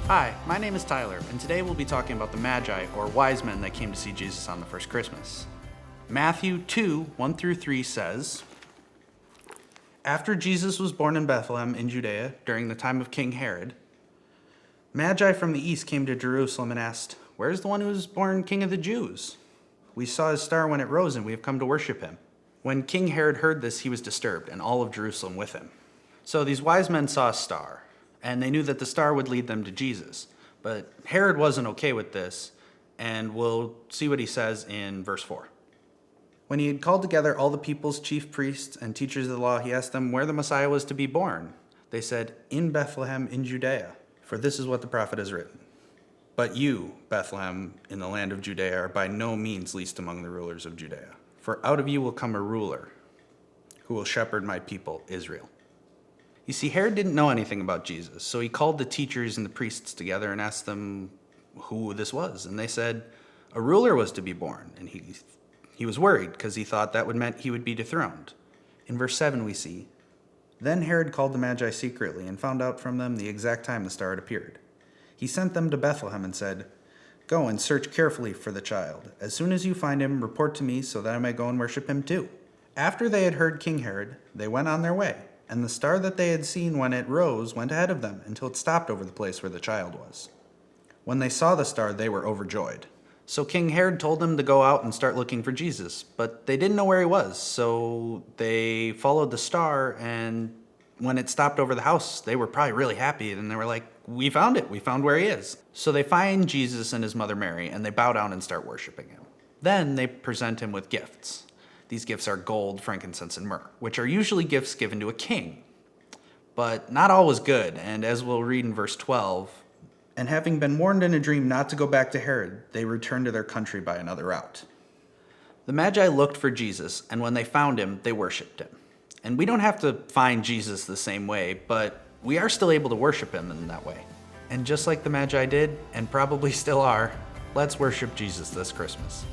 Hi, my name is Tyler, and today we'll be talking about the Magi, or wise men that came to see Jesus on the first Christmas. Matthew 2, 1 through 3 says, After Jesus was born in Bethlehem in Judea during the time of King Herod, Magi from the east came to Jerusalem and asked, Where's the one who was born King of the Jews? We saw his star when it rose, and we have come to worship him. When King Herod heard this, he was disturbed, and all of Jerusalem with him. So these wise men saw a star, and they knew that the star would lead them to Jesus. But Herod wasn't okay with this, and we'll see what he says in verse 4. When he had called together all the people's chief priests and teachers of the law, he asked them where the Messiah was to be born. They said, In Bethlehem in Judea, for this is what the prophet has written. But you, Bethlehem, in the land of Judea, are by no means least among the rulers of Judea. For out of you will come a ruler who will shepherd my people, Israel. You see, Herod didn't know anything about Jesus, so he called the teachers and the priests together and asked them who this was. And they said, a ruler was to be born. And he was worried because he thought that would meant he would be dethroned. In verse 7 we see, Then Herod called the Magi secretly and found out from them the exact time the star had appeared. He sent them to Bethlehem and said, Go and search carefully for the child. As soon as you find him, report to me so that I may go and worship him too. After they had heard King Herod, they went on their way. And the star that they had seen when it rose went ahead of them until it stopped over the place where the child was. When they saw the star, they were overjoyed. So King Herod told them to go out and start looking for Jesus, but they didn't know where he was, so they followed the star, and when it stopped over the house, they were probably really happy, and they were like, we found it, we found where he is. So they find Jesus and his mother Mary, and they bow down and start worshiping him. Then they present him with gifts. These gifts are gold, frankincense, and myrrh, which are usually gifts given to a king. But not all was good, and as we'll read in verse 12, and having been warned in a dream not to go back to Herod, they returned to their country by another route. The Magi looked for Jesus, and when they found him, they worshipped him. And we don't have to find Jesus the same way, but we are still able to worship him in that way. And just like the Magi did, and probably still are, let's worship Jesus this Christmas.